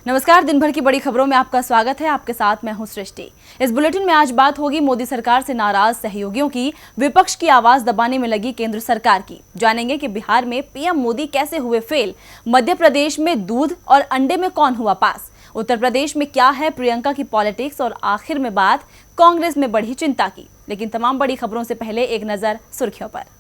नमस्कार, दिन भर की बड़ी खबरों में आपका स्वागत है। आपके साथ मैं हूं सृष्टि। इस बुलेटिन में आज बात होगी मोदी सरकार से नाराज सहयोगियों की, विपक्ष की आवाज दबाने में लगी केंद्र सरकार की। जानेंगे कि बिहार में पीएम मोदी कैसे हुए फेल, मध्य प्रदेश में दूध और अंडे में कौन हुआ पास, उत्तर प्रदेश में क्या है प्रियंका की पॉलिटिक्स और आखिर में बात कांग्रेस में बढ़ी चिंता की। लेकिन तमाम बड़ी खबरों से पहले एक नजर सुर्खियों पर।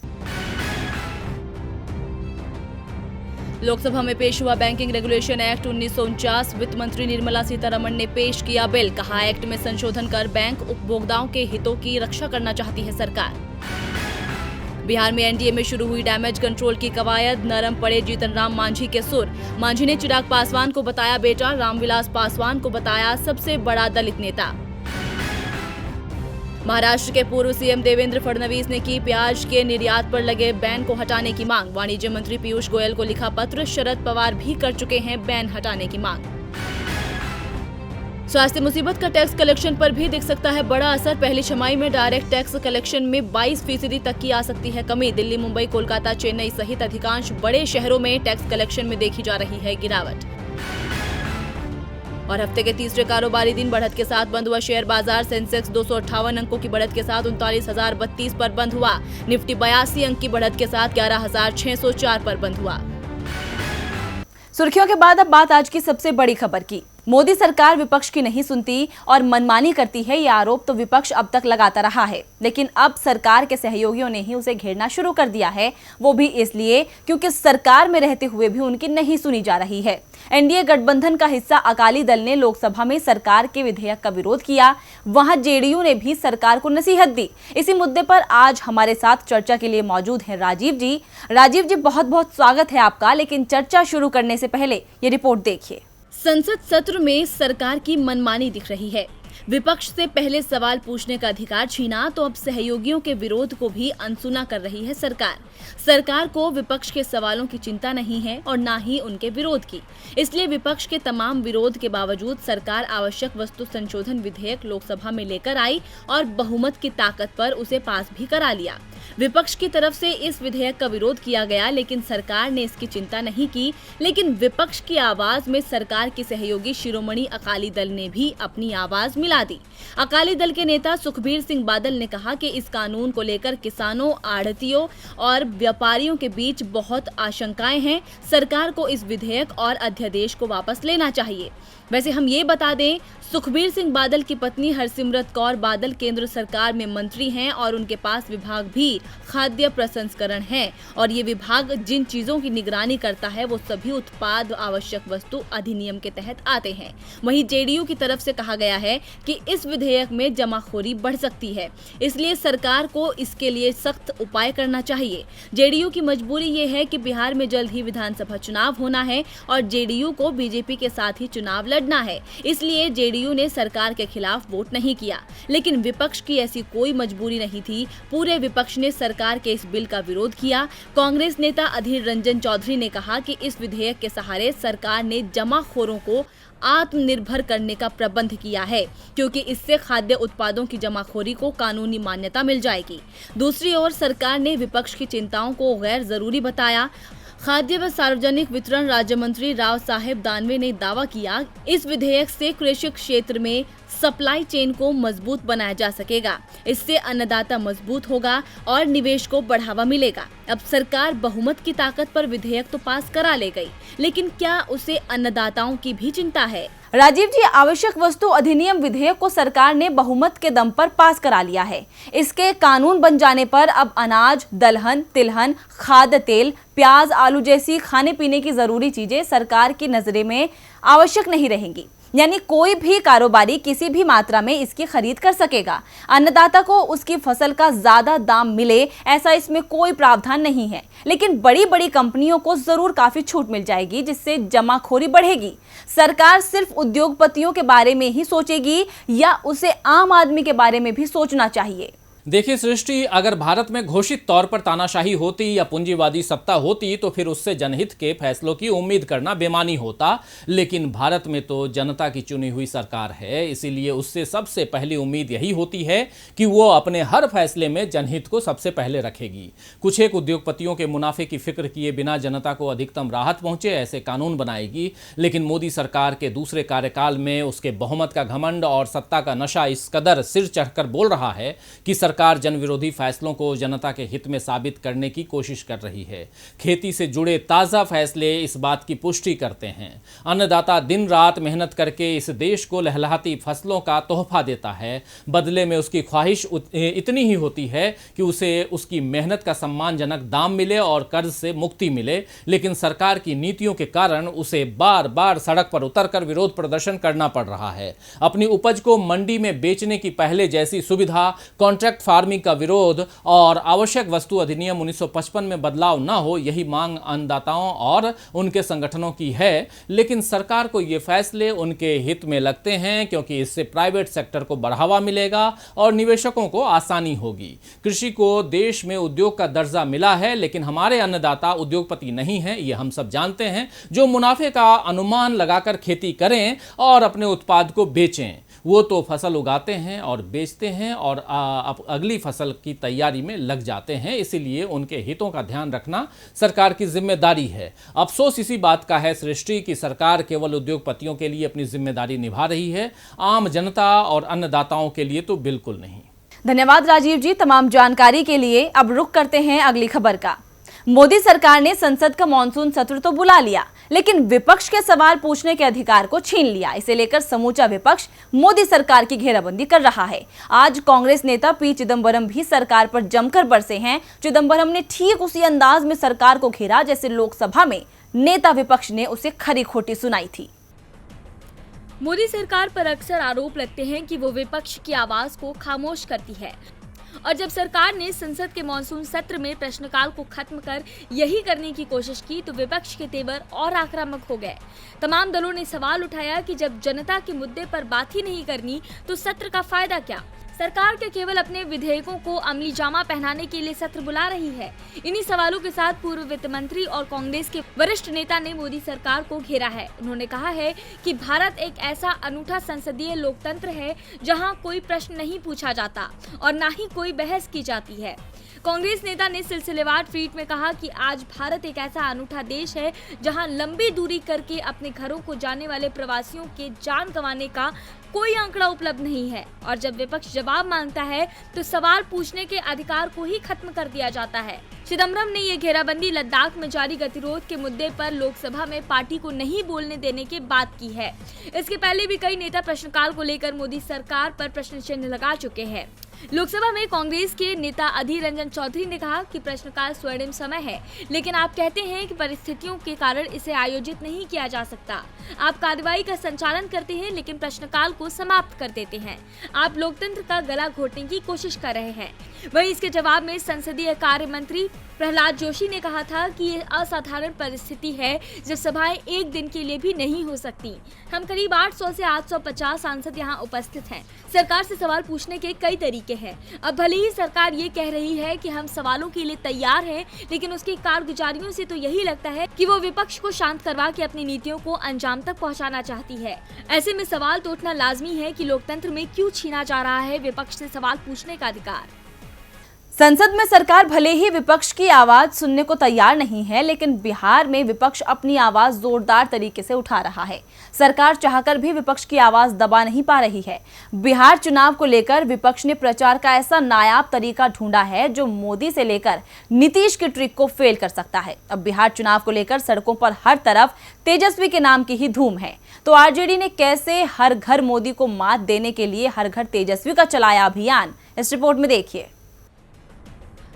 लोकसभा में पेश हुआ बैंकिंग रेगुलेशन एक्ट 1949। वित्त मंत्री निर्मला सीतारमण ने पेश किया बिल। कहा, एक्ट में संशोधन कर बैंक उपभोक्ताओं के हितों की रक्षा करना चाहती है सरकार। बिहार में एनडीए में शुरू हुई डैमेज कंट्रोल की कवायद। नरम पड़े जीतन राम मांझी के सुर। मांझी ने चिराग पासवान को बताया बेटा, रामविलास पासवान को बताया सबसे बड़ा दलित नेता। महाराष्ट्र के पूर्व सीएम देवेंद्र फडणवीस ने की प्याज के निर्यात पर लगे बैन को हटाने की मांग। वाणिज्य मंत्री पीयूष गोयल को लिखा पत्र। शरद पवार भी कर चुके हैं बैन हटाने की मांग। स्वास्थ्य मुसीबत का टैक्स कलेक्शन पर भी दिख सकता है बड़ा असर। पहली छमाही में डायरेक्ट टैक्स कलेक्शन में 22% तक की आ सकती है कमी। दिल्ली, मुंबई, कोलकाता, चेन्नई सहित अधिकांश बड़े शहरों में टैक्स कलेक्शन में देखी जा रही है गिरावट। और हफ्ते के तीसरे कारोबारी दिन बढ़त के साथ बंद हुआ शेयर बाजार। सेंसेक्स 258 अंकों की बढ़त के साथ 39,032 पर बंद हुआ। निफ्टी 82 अंक की बढ़त के साथ 11,604 पर बंद हुआ। सुर्खियों के बाद अब बात आज की सबसे बड़ी खबर की। मोदी सरकार विपक्ष की नहीं सुनती और मनमानी करती है, ये आरोप तो विपक्ष अब तक लगाता रहा है। लेकिन अब सरकार के सहयोगियों ने ही उसे घेरना शुरू कर दिया है, वो भी इसलिए क्योंकि सरकार में रहते हुए भी उनकी नहीं सुनी जा रही है। एनडीए गठबंधन का हिस्सा अकाली दल ने लोकसभा में सरकार के विधेयक का विरोध किया। वहां जेडीयू ने भी सरकार को नसीहत दी। इसी मुद्दे पर आज हमारे साथ चर्चा के लिए मौजूद हैं राजीव जी। राजीव जी, बहुत बहुत स्वागत है आपका। लेकिन चर्चा शुरू करने से पहले ये रिपोर्ट देखिए। संसद सत्र में सरकार की मनमानी दिख रही है। विपक्ष से पहले सवाल पूछने का अधिकार छीना तो अब सहयोगियों के विरोध को भी अनसुना कर रही है सरकार। सरकार को विपक्ष के सवालों की चिंता नहीं है और ना ही उनके विरोध की। इसलिए विपक्ष के तमाम विरोध के बावजूद सरकार आवश्यक वस्तु संशोधन विधेयक लोकसभा में लेकर आई और बहुमत की ताकत पर उसे पास भी करा लिया। विपक्ष की तरफ से इस विधेयक का विरोध किया गया, लेकिन सरकार ने इसकी चिंता नहीं की। लेकिन विपक्ष की आवाज में सरकार के सहयोगी शिरोमणि अकाली दल ने भी अपनी आवाज मिला दी। अकाली दल के नेता सुखबीर सिंह बादल ने कहा कि इस कानून को लेकर किसानों, आढ़तियों और व्यापारियों के बीच बहुत आशंकाएं हैं। सरकार को इस विधेयक और अध्यादेश को वापस लेना चाहिए। वैसे हम ये बता दें, सुखबीर सिंह बादल की पत्नी हरसिमरत कौर बादल केंद्र सरकार में मंत्री हैं और उनके पास विभाग भी खाद्य प्रसंस्करण है और ये विभाग जिन चीजों की निगरानी करता है वो सभी उत्पाद आवश्यक वस्तु अधिनियम के तहत आते हैं। वहीं जेडीयू की तरफ से कहा गया है कि इस विधेयक में जमाखोरी बढ़ सकती है, इसलिए सरकार को इसके लिए सख्त उपाय करना चाहिए। जेडीयू की मजबूरी ये है कि बिहार में जल्द ही विधानसभा चुनाव होना है और जेडीयू को बीजेपी के साथ ही चुनाव लड़ना है, इसलिए जेडीयू ने सरकार के खिलाफ वोट नहीं किया। लेकिन विपक्ष की ऐसी कोई मजबूरी नहीं थी। पूरे विपक्ष ने सरकार के इस बिल का विरोध किया। कांग्रेस नेता अधीर रंजन चौधरी ने कहा कि इस विधेयक के सहारे सरकार ने जमाखोरों को आत्मनिर्भर करने का प्रबंध किया है, क्योंकि इससे खाद्य उत्पादों की जमाखोरी को कानूनी मान्यता मिल जाएगी। दूसरी ओर सरकार ने विपक्ष की चिंताओं को गैर जरूरी बताया। खाद्य व सार्वजनिक वितरण राज्य मंत्री राव साहेब दानवे ने दावा किया, इस विधेयक से कृषि क्षेत्र में सप्लाई चेन को मजबूत बनाया जा सकेगा। इससे अन्नदाता मजबूत होगा और निवेश को बढ़ावा मिलेगा। अब सरकार बहुमत की ताकत पर विधेयक तो पास करा ले गई, लेकिन क्या उसे अन्नदाताओं की भी चिंता है? राजीव जी, आवश्यक वस्तु अधिनियम विधेयक को सरकार ने बहुमत के दम पर पास करा लिया है। इसके कानून बन जाने पर अब अनाज, दलहन, तिलहन, खाद्य तेल, प्याज, आलू जैसी खाने पीने की जरूरी चीजें सरकार की नजरे में आवश्यक नहीं रहेंगी। यानी कोई भी कारोबारी किसी भी मात्रा में इसकी खरीद कर सकेगा। अन्नदाता को उसकी फसल का ज्यादा दाम मिले, ऐसा इसमें कोई प्रावधान नहीं है। लेकिन बड़ी बड़ी कंपनियों को जरूर काफी छूट मिल जाएगी, जिससे जमाखोरी बढ़ेगी। सरकार सिर्फ उद्योगपतियों के बारे में ही सोचेगी या उसे आम आदमी के बारे में भी सोचना चाहिए? देखिए सृष्टि, अगर भारत में घोषित तौर पर तानाशाही होती या पूंजीवादी सत्ता होती तो फिर उससे जनहित के फैसलों की उम्मीद करना बेमानी होता। लेकिन भारत में तो जनता की चुनी हुई सरकार है, इसीलिए उससे सबसे पहली उम्मीद यही होती है कि वो अपने हर फैसले में जनहित को सबसे पहले रखेगी। कुछ एक उद्योगपतियों के मुनाफे की फिक्र किए बिना जनता को अधिकतम राहत पहुंचे ऐसे कानून बनाएगी। लेकिन मोदी सरकार के दूसरे कार्यकाल में उसके बहुमत का घमंड और सत्ता का नशा इस कदर सिर चढ़कर बोल रहा है कि सरकार जन विरोधी फैसलों को जनता के हित में साबित करने की कोशिश कर रही है। खेती से जुड़े ताजा फैसले इस बात की पुष्टि करते हैं। अन्नदाता दिन रात मेहनत करके इस देश को लहलहाती फसलों का तोहफा देता है। बदले में उसकी ख्वाहिश इतनी ही होती है कि उसे उसकी मेहनत का सम्मानजनक दाम मिले और कर्ज से मुक्ति मिले। लेकिन सरकार की नीतियों के कारण उसे बार बार सड़क पर उतरकर विरोध प्रदर्शन करना पड़ रहा है। अपनी उपज को मंडी में बेचने की पहले जैसी सुविधा, कॉन्ट्रैक्ट फार्मिंग का विरोध और आवश्यक वस्तु अधिनियम 1955 में बदलाव न हो, यही मांग अन्नदाताओं और उनके संगठनों की है। लेकिन सरकार को ये फैसले उनके हित में लगते हैं क्योंकि इससे प्राइवेट सेक्टर को बढ़ावा मिलेगा और निवेशकों को आसानी होगी। कृषि को देश में उद्योग का दर्जा मिला है, लेकिन हमारे अन्नदाता उद्योगपति नहीं हैं, ये हम सब जानते हैं, जो मुनाफे का अनुमान लगाकर खेती करें और अपने उत्पाद को बेचें। वो तो फसल उगाते हैं और बेचते हैं और अगली फसल की तैयारी में लग जाते हैं। इसीलिए उनके हितों का ध्यान रखना सरकार की जिम्मेदारी है। अफसोस इसी बात का है सृष्टि कि सरकार केवल उद्योगपतियों के लिए अपनी जिम्मेदारी निभा रही है, आम जनता और अन्नदाताओं के लिए तो बिल्कुल नहीं। धन्यवाद राजीव जी तमाम जानकारी के लिए। अब रुख करते हैं अगली खबर का। मोदी सरकार ने संसद का मॉनसून सत्र तो बुला लिया, लेकिन विपक्ष के सवाल पूछने के अधिकार को छीन लिया। इसे लेकर समूचा विपक्ष मोदी सरकार की घेराबंदी कर रहा है। आज कांग्रेस नेता पी चिदंबरम भी सरकार पर जमकर बरसे हैं। चिदंबरम ने ठीक उसी अंदाज में सरकार को घेरा जैसे लोकसभा में नेता विपक्ष ने उसे खरी खोटी सुनाई थी। मोदी सरकार पर अक्सर आरोप लगते हैं कि वो विपक्ष की आवाज को खामोश करती है, और जब सरकार ने संसद के मॉनसून सत्र में प्रश्नकाल को खत्म कर यही करने की कोशिश की तो विपक्ष के तेवर और आक्रामक हो गए। तमाम दलों ने सवाल उठाया कि जब जनता के मुद्दे पर बात ही नहीं करनी तो सत्र का फायदा क्या। सरकार के केवल अपने विधेयकों को अमली जामा पहनाने के लिए सत्र बुला रही है। इन्हीं सवालों के साथ पूर्व वित्त मंत्री और कांग्रेस के वरिष्ठ नेता ने मोदी सरकार को घेरा है। उन्होंने कहा है कि भारत एक ऐसा अनूठा संसदीय लोकतंत्र है जहां कोई प्रश्न नहीं पूछा जाता और न ही कोई बहस की जाती है। कांग्रेस नेता ने सिलसिलेवार ट्वीट में कहा कि आज भारत एक ऐसा अनूठा देश है जहां लंबी दूरी करके अपने घरों को जाने वाले प्रवासियों के जान गंवाने का कोई आंकड़ा उपलब्ध नहीं है, और जब विपक्ष जवाब मांगता है तो सवाल पूछने के अधिकार को ही खत्म कर दिया जाता है। चिदंबरम ने ये घेराबंदी लद्दाख में जारी गतिरोध के मुद्दे पर लोकसभा में पार्टी को नहीं बोलने देने के बाद की है। इसके पहले भी कई नेता प्रश्नकाल को लेकर मोदी सरकार पर प्रश्न चिन्ह लगा चुके हैं। लोकसभा में कांग्रेस के नेता अधीर रंजन चौधरी ने कहा कि प्रश्नकाल स्वर्णिम समय है, लेकिन आप कहते हैं कि परिस्थितियों के कारण इसे आयोजित नहीं किया जा सकता। आप कार्रवाई का संचालन करते हैं लेकिन प्रश्नकाल को समाप्त कर देते हैं। आप लोकतंत्र का गला घोटने की कोशिश कर रहे हैं। वहीं इसके जवाब में संसदीय कार्य मंत्री प्रहलाद जोशी ने कहा था कि ये असाधारण परिस्थिति है जब सभाएं एक दिन के लिए भी नहीं हो सकती। हम करीब 800 से 850 सांसद यहाँ उपस्थित हैं। सरकार से सवाल पूछने के कई तरीके हैं। अब भले ही सरकार ये कह रही है कि हम सवालों के लिए तैयार हैं, लेकिन उसकी कारगुजारियों से तो यही लगता है कि वो विपक्ष को शांत करवा के अपनी नीतियों को अंजाम तक पहुँचाना चाहती है। ऐसे में सवाल तो उठना लाजमी है कि लोकतंत्र में क्यों छीना जा रहा है विपक्ष से सवाल पूछने का अधिकार। संसद में सरकार भले ही विपक्ष की आवाज सुनने को तैयार नहीं है, लेकिन बिहार में विपक्ष अपनी आवाज जोरदार तरीके से उठा रहा है। सरकार चाहकर भी विपक्ष की आवाज दबा नहीं पा रही है। बिहार चुनाव को लेकर विपक्ष ने प्रचार का ऐसा नायाब तरीका ढूंढा है जो मोदी से लेकर नीतीश की ट्रिक को फेल कर सकता है। अब बिहार चुनाव को लेकर सड़कों पर हर तरफ तेजस्वी के नाम की ही धूम है। तो आरजेडी ने कैसे हर घर मोदी को मात देने के लिए हर घर तेजस्वी का चलाया अभियान, इस रिपोर्ट में देखिए।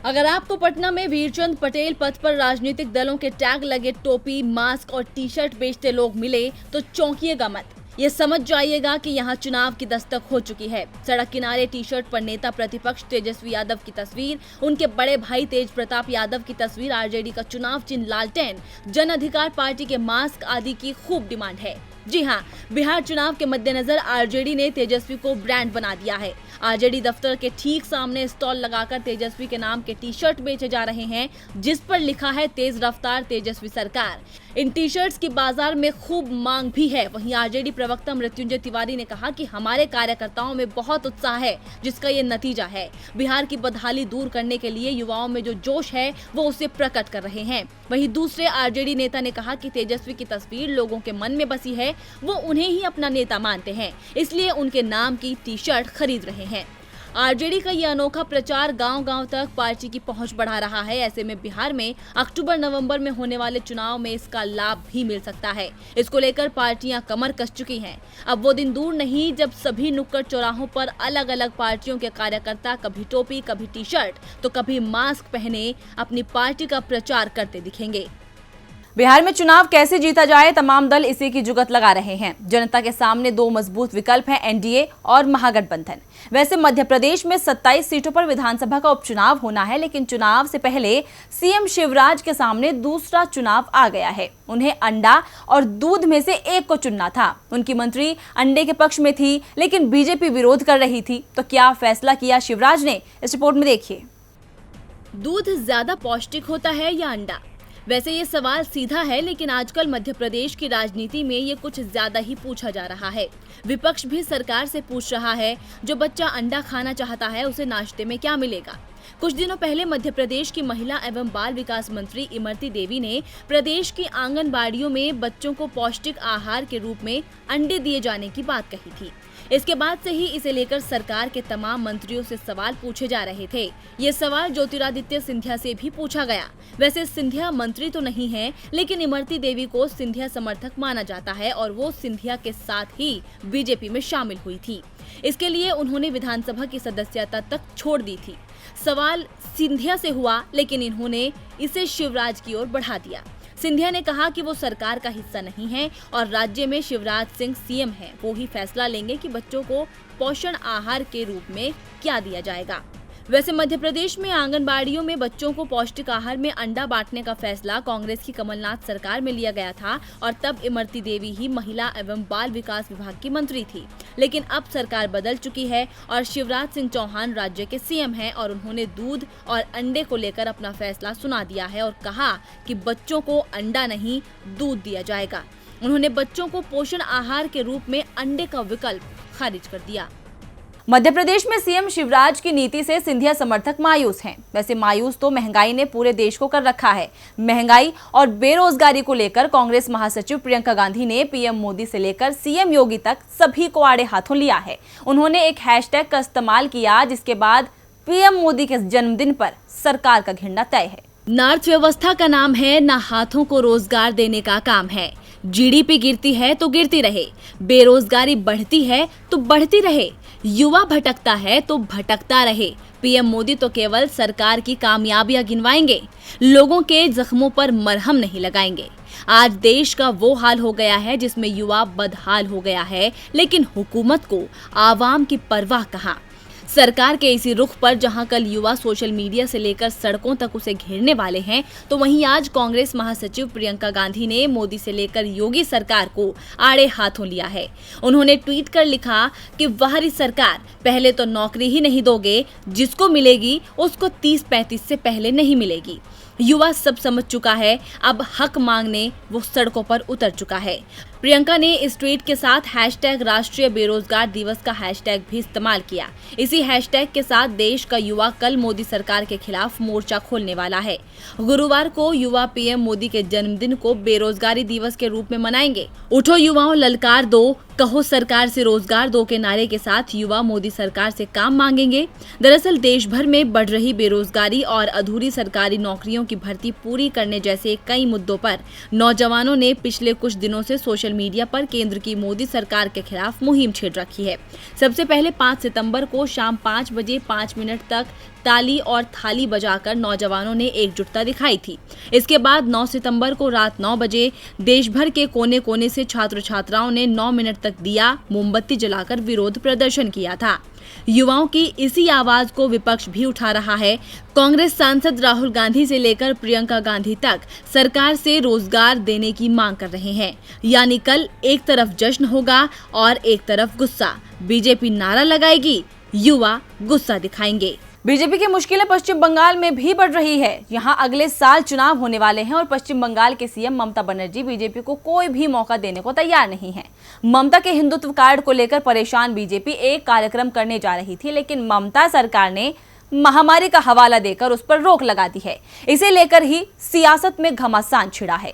अगर आपको पटना में वीरचंद पटेल पथ पर राजनीतिक दलों के टैग लगे टोपी, मास्क और टी शर्ट बेचते लोग मिले तो चौंकिएगा मत। ये समझ जाइएगा कि यहाँ चुनाव की दस्तक हो चुकी है। सड़क किनारे टी शर्ट पर नेता प्रतिपक्ष तेजस्वी यादव की तस्वीर, उनके बड़े भाई तेज प्रताप यादव की तस्वीर, आरजेडी का चुनाव चिन्ह लालटेन, जन अधिकार पार्टी के मास्क आदि की खूब डिमांड है। जी हाँ, बिहार चुनाव के मद्देनजर आरजेडी ने तेजस्वी को ब्रांड बना दिया है। आरजेडी दफ्तर के ठीक सामने स्टॉल लगाकर तेजस्वी के नाम के टी शर्ट बेचे जा रहे हैं, जिस पर लिखा है तेज रफ्तार तेजस्वी सरकार। इन टी शर्ट्स की बाजार में खूब मांग भी है। वहीं आरजेडी प्रवक्ता मृत्युंजय तिवारी ने कहा कि हमारे कार्यकर्ताओं में बहुत उत्साह है, जिसका ये नतीजा है। बिहार की बदहाली दूर करने के लिए युवाओं में जो जोश है वो उसे प्रकट कर रहे हैं। वहीं दूसरे आरजेडी नेता ने कहा कि तेजस्वी की तस्वीर लोगों के मन में बसी है, वो उन्हें ही अपना नेता मानते हैं, इसलिए उनके नाम की टी शर्ट खरीद रहे हैं। आरजेडी का ये अनोखा प्रचार गांव-गांव तक पार्टी की पहुंच बढ़ा रहा है। ऐसे में बिहार में अक्टूबर-नवंबर में होने वाले चुनाव में इसका लाभ भी मिल सकता है। इसको लेकर पार्टियां कमर कस चुकी हैं। अब वो दिन दूर नहीं जब सभी नुक्कड़ चौराहों पर अलग-अलग पार्टियों के कार्यकर्ता कभी टोपी, कभी टी शर्ट तो कभी मास्क पहने अपनी पार्टी का प्रचार करते दिखेंगे। बिहार में चुनाव कैसे जीता जाए, तमाम दल इसी की जुगत लगा रहे हैं। जनता के सामने दो मजबूत विकल्प हैं, एनडीए और महागठबंधन। वैसे मध्य प्रदेश में 27 सीटों पर विधानसभा का उपचुनाव होना है, लेकिन चुनाव से पहले सीएम शिवराज के सामने दूसरा चुनाव आ गया है। उन्हें अंडा और दूध में से एक को चुनना था। उनकी मंत्री अंडे के पक्ष में थी, लेकिन बीजेपी विरोध कर रही थी। तो क्या फैसला किया शिवराज ने, इस रिपोर्ट में देखिए। दूध ज्यादा पौष्टिक होता है या अंडा? वैसे ये सवाल सीधा है, लेकिन आजकल मध्य प्रदेश की राजनीति में ये कुछ ज्यादा ही पूछा जा रहा है। विपक्ष भी सरकार से पूछ रहा है, जो बच्चा अंडा खाना चाहता है उसे नाश्ते में क्या मिलेगा? कुछ दिनों पहले मध्य प्रदेश की महिला एवं बाल विकास मंत्री इमरती देवी ने प्रदेश की आंगनबाड़ियों में बच्चों को पौष्टिक आहार के रूप में अंडे दिए जाने की बात कही थी। इसके बाद से ही इसे लेकर सरकार के तमाम मंत्रियों से सवाल पूछे जा रहे थे। ये सवाल ज्योतिरादित्य सिंधिया से भी पूछा गया। वैसे सिंधिया मंत्री तो नहीं है, लेकिन इमरती देवी को सिंधिया समर्थक माना जाता है और वो सिंधिया के साथ ही बीजेपी में शामिल हुई थी। इसके लिए उन्होंने विधानसभा की सदस्यता तक छोड़ दी थी। सवाल सिंधिया से हुआ, लेकिन इन्होंने इसे शिवराज की ओर बढ़ा दिया। सिंधिया ने कहा कि वो सरकार का हिस्सा नहीं है और राज्य में शिवराज सिंह सीएम हैं। वो ही फैसला लेंगे कि बच्चों को पोषण आहार के रूप में क्या दिया जाएगा। वैसे मध्य प्रदेश में आंगनबाड़ियों में बच्चों को पौष्टिक आहार में अंडा बांटने का फैसला कांग्रेस की कमलनाथ सरकार में लिया गया था और तब इमरती देवी ही महिला एवं बाल विकास विभाग की मंत्री थी। लेकिन अब सरकार बदल चुकी है और शिवराज सिंह चौहान राज्य के सीएम हैं और उन्होंने दूध और अंडे को लेकर अपना फैसला सुना दिया है और कहा कि बच्चों को अंडा नहीं दूध दिया जाएगा। उन्होंने बच्चों को पोषण आहार के रूप में अंडे का विकल्प खारिज कर दिया। मध्य प्रदेश में सीएम शिवराज की नीति से सिंधिया समर्थक मायूस हैं। वैसे मायूस तो महंगाई ने पूरे देश को कर रखा है। महंगाई और बेरोजगारी को लेकर कांग्रेस महासचिव प्रियंका गांधी ने पीएम मोदी से लेकर सीएम योगी तक सभी को आड़े हाथों लिया है। उन्होंने एक हैशटैग का इस्तेमाल किया, जिसके बाद पीएम मोदी के जन्मदिन पर सरकार का घिरना तय है। ना अर्थव्यवस्था का नाम है, ना हाथों को रोजगार देने का काम है। जीडीपी गिरती है तो गिरती रहे, बेरोजगारी बढ़ती है तो बढ़ती रहे, युवा भटकता है तो भटकता रहे। पीएम मोदी तो केवल सरकार की कामयाबियां गिनवाएंगे, लोगों के जख्मों पर मरहम नहीं लगाएंगे। आज देश का वो हाल हो गया है जिसमें युवा बदहाल हो गया है, लेकिन हुकूमत को आवाम की परवाह कहाँ। सरकार के इसी रुख पर जहां कल युवा सोशल मीडिया से लेकर सड़कों तक उसे घेरने वाले हैं, तो वहीं आज कांग्रेस महासचिव प्रियंका गांधी ने मोदी से लेकर योगी सरकार को आड़े हाथों लिया है। उन्होंने ट्वीट कर लिखा कि वाहरी सरकार, पहले तो नौकरी ही नहीं दोगे, जिसको मिलेगी उसको 30-35 से पहले नहीं मिलेगी। युवा सब समझ चुका है, अब हक मांगने वो सड़कों पर उतर चुका है। प्रियंका ने इस ट्वीट के साथ हैशटैग राष्ट्रीय बेरोजगार दिवस का हैशटैग भी इस्तेमाल किया। इसी हैशटैग के साथ देश का युवा कल मोदी सरकार के खिलाफ मोर्चा खोलने वाला है। गुरुवार को युवा पीएम मोदी के जन्मदिन को बेरोजगारी दिवस के रूप में मनाएंगे। उठो युवाओं, ललकार दो, कहो सरकार से रोजगार दो के नारे के साथ युवा मोदी सरकार से काम मांगेंगे। दरअसल देश भर में बढ़ रही बेरोजगारी और अधूरी सरकारी नौकरियों की भर्ती पूरी करने जैसे कई मुद्दों पर नौजवानों ने पिछले कुछ दिनों से सोशल मीडिया पर केंद्र की मोदी सरकार के खिलाफ मुहिम छेड़ रखी है। सबसे पहले 5 सितंबर को शाम 5 बजे 5 मिनट तक ताली और थाली बजाकर नौजवानों ने एकजुटता दिखाई थी। इसके बाद 9 सितंबर को रात 9 बजे देश भर के कोने कोने से छात्र छात्राओं ने 9 मिनट तक दिया मोमबत्ती जलाकर विरोध प्रदर्शन किया था। युवाओं की इसी आवाज को विपक्ष भी उठा रहा है। कांग्रेस सांसद राहुल गांधी से लेकर प्रियंका गांधी तक सरकार से रोजगार देने की मांग कर रहे हैं। यानी कल एक तरफ जश्न होगा और एक तरफ गुस्सा। बीजेपी नारा लगाएगी, युवा गुस्सा दिखाएंगे। बीजेपी की मुश्किलें पश्चिम बंगाल में भी बढ़ रही है। यहां अगले साल चुनाव होने वाले हैं और पश्चिम बंगाल के सीएम ममता बनर्जी बीजेपी को कोई भी मौका देने को तैयार नहीं है। ममता के हिंदुत्व कार्ड को लेकर परेशान बीजेपी एक कार्यक्रम करने जा रही थी, लेकिन ममता सरकार ने महामारी का हवाला देकर उस पर रोक लगा दी है। इसे लेकर ही सियासत में घमासान छिड़ा है।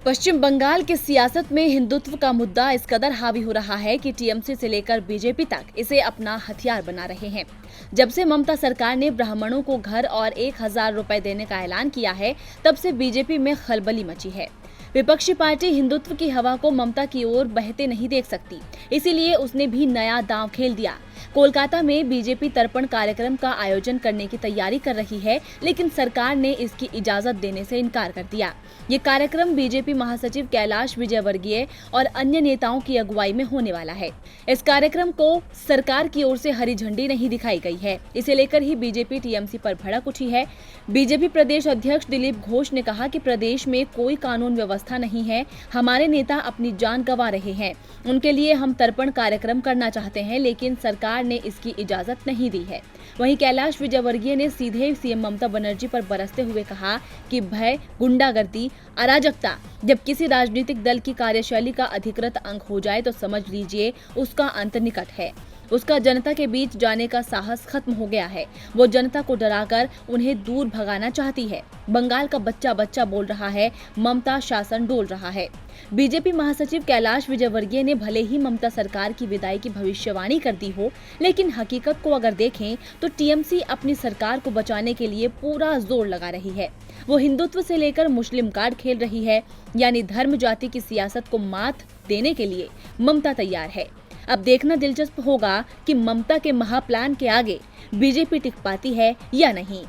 पश्चिम बंगाल की सियासत में हिंदुत्व का मुद्दा इस कदर हावी हो रहा है कि टीएमसी से लेकर बीजेपी तक इसे अपना हथियार बना रहे हैं। जब से ममता सरकार ने ब्राह्मणों को घर और 1000 रुपए देने का ऐलान किया है, तब से बीजेपी में खलबली मची है। विपक्षी पार्टी हिंदुत्व की हवा को ममता की ओर बहते नहीं देख सकती, इसीलिए उसने भी नया दांव खेल दिया। कोलकाता में बीजेपी तर्पण कार्यक्रम का आयोजन करने की तैयारी कर रही है, लेकिन सरकार ने इसकी इजाजत देने से इनकार कर दिया। ये कार्यक्रम बीजेपी महासचिव कैलाश विजयवर्गीय और अन्य नेताओं की अगुवाई में होने वाला है। इस कार्यक्रम को सरकार की ओर से हरी झंडी नहीं दिखाई गई है। इसे लेकर ही बीजेपी टीएमसी पर भड़क उठी है। बीजेपी प्रदेश अध्यक्ष दिलीप घोष ने कहा कि प्रदेश में कोई कानून व्यवस्था नहीं है। हमारे नेता अपनी जान गंवा रहे हैं, उनके लिए हम तर्पण कार्यक्रम करना चाहते हैं, लेकिन सरकार ने इसकी इजाजत नहीं दी है। वहीं कैलाश विजयवर्गीय ने सीधे सीएम ममता बनर्जी पर बरसते हुए कहा कि भय, गुंडागर्दी, अराजकता जब किसी राजनीतिक दल की कार्यशैली का अधिकृत अंग हो जाए तो समझ लीजिए उसका अंत निकट है। उसका जनता के बीच जाने का साहस खत्म हो गया है। वो जनता को डराकर उन्हें दूर भगाना चाहती है। बंगाल का बच्चा बच्चा बोल रहा है, ममता शासन डोल रहा है। बीजेपी महासचिव कैलाश विजयवर्गीय ने भले ही ममता सरकार की विदाई की भविष्यवाणी कर दी हो, लेकिन हकीकत को अगर देखें तो टीएमसी अपनी सरकार को बचाने के लिए पूरा जोर लगा रही है। वो हिंदुत्व से लेकर मुस्लिम कार्ड खेल रही है, यानी धर्म जाति की सियासत को मात देने के लिए ममता तैयार है। अब देखना दिलचस्प होगा कि ममता के महाप्लान के आगे बीजेपी टिक पाती है या नहीं।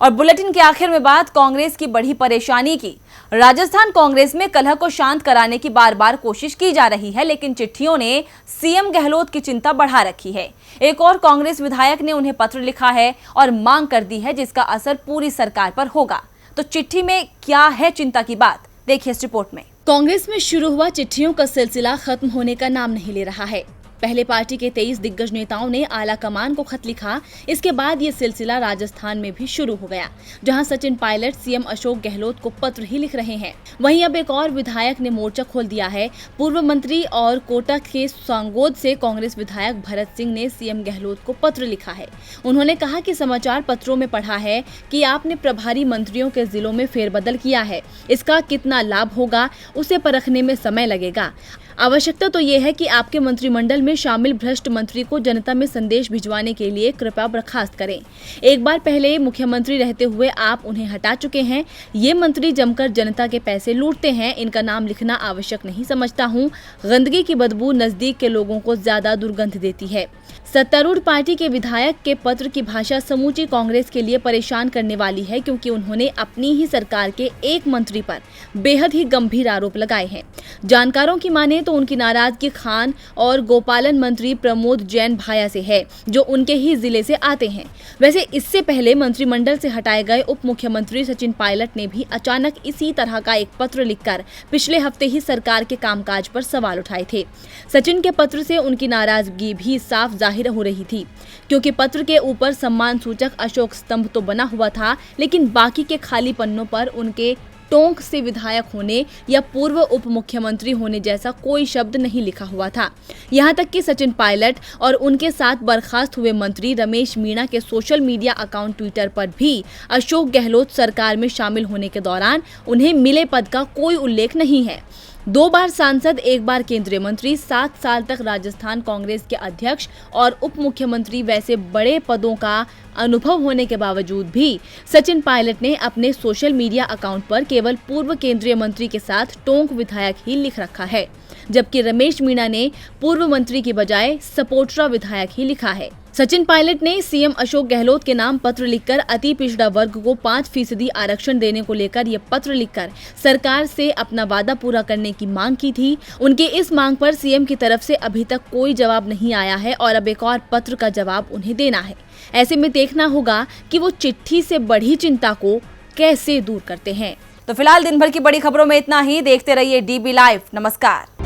और बुलेटिन के आखिर में बात कांग्रेस की बड़ी परेशानी की। राजस्थान कांग्रेस में कलह को शांत कराने की बार बार कोशिश की जा रही है, लेकिन चिट्ठियों ने सीएम गहलोत की चिंता बढ़ा रखी है। एक और कांग्रेस विधायक ने उन्हें पत्र लिखा है और मांग कर दी है, जिसका असर पूरी सरकार पर होगा। तो चिट्ठी में क्या है चिंता की बात, देखिए इस रिपोर्ट में। कांग्रेस में शुरू हुआ चिट्ठियों का सिलसिला खत्म होने का नाम नहीं ले रहा है। पहले पार्टी के 23 दिग्गज नेताओं ने आला कमान को खत लिखा। इसके बाद ये सिलसिला राजस्थान में भी शुरू हो गया, जहां सचिन पायलट सीएम अशोक गहलोत को पत्र ही लिख रहे हैं। वहीं अब एक और विधायक ने मोर्चा खोल दिया है। पूर्व मंत्री और कोटा के सांगोद से कांग्रेस विधायक भरत सिंह ने सीएम गहलोत को पत्र लिखा है। उन्होंने कहा कि समाचार पत्रों में पढ़ा है कि आपने प्रभारी मंत्रियों के जिलों में फेरबदल किया है। इसका कितना लाभ होगा उसे परखने में समय लगेगा। आवश्यकता तो ये है कि आपके मंत्रिमंडल में शामिल भ्रष्ट मंत्री को जनता में संदेश भिजवाने के लिए कृपया बर्खास्त करें। एक बार पहले मुख्यमंत्री रहते हुए आप उन्हें हटा चुके हैं। ये मंत्री जमकर जनता के पैसे लूटते हैं। इनका नाम लिखना आवश्यक नहीं समझता हूँ। गंदगी की बदबू नजदीक के लोगों को ज्यादा दुर्गंध देती है। सत्तारूढ़ पार्टी के विधायक के पत्र की भाषा समूची कांग्रेस के लिए परेशान करने वाली है, क्योंकि उन्होंने अपनी ही सरकार के एक मंत्री पर बेहद ही गंभीर आरोप लगाए हैं। जानकारों की माने तो उनकी नाराजगी खान और गोपालन मंत्री प्रमोद जैन भाया से है, जो उनके ही जिले से आते हैं। वैसे इससे पहले मंत्रिमंडल से हटाए गए उप मुख्यमंत्री सचिन पायलट ने भी अचानक इसी तरह का एक पत्र लिखकर पिछले हफ्ते ही सरकार के कामकाज पर सवाल उठाए थे। सचिन के पत्र से उनकी नाराजगी भी साफ जाहिर हो रही थी, क्योंकि पत्र के ऊपर सम्मान सूचक अशोक स्तंभ तो बना हुआ था, लेकिन बाकी के खाली पन्नों पर उनके टोंक से विधायक होने या पूर्व उप मुख्यमंत्री होने जैसा कोई शब्द नहीं लिखा हुआ था। यहां तक कि सचिन पायलट और उनके साथ बर्खास्त हुए मंत्री रमेश मीणा के सोशल मीडिया अकाउंट ट्विटर पर भी अशोक गहलोत सरकार में शामिल होने के दौरान उन्हें मिले पद का कोई उल्लेख नहीं है। 2 बार सांसद, 1 बार केंद्रीय मंत्री, 7 साल तक राजस्थान कांग्रेस के अध्यक्ष और उप मुख्यमंत्री, वैसे बड़े पदों का अनुभव होने के बावजूद भी सचिन पायलट ने अपने सोशल मीडिया अकाउंट पर केवल पूर्व केंद्रीय मंत्री के साथ टोंक विधायक ही लिख रखा है, जबकि रमेश मीणा ने पूर्व मंत्री की बजाय सपोट्रा विधायक ही लिखा है। सचिन पायलट ने सीएम अशोक गहलोत के नाम पत्र लिखकर अति पिछड़ा वर्ग को 5% आरक्षण देने को लेकर ये पत्र लिखकर सरकार से अपना वादा पूरा करने की मांग की थी। उनकी इस मांग पर सीएम की तरफ से अभी तक कोई जवाब नहीं आया है और अब एक और पत्र का जवाब उन्हें देना है। ऐसे में देखना होगा कि वो चिट्ठी से बढ़ी चिंता को कैसे दूर करते हैं। तो फिलहाल दिन भर की बड़ी खबरों में इतना ही। देखते रहिए DB लाइव। नमस्कार।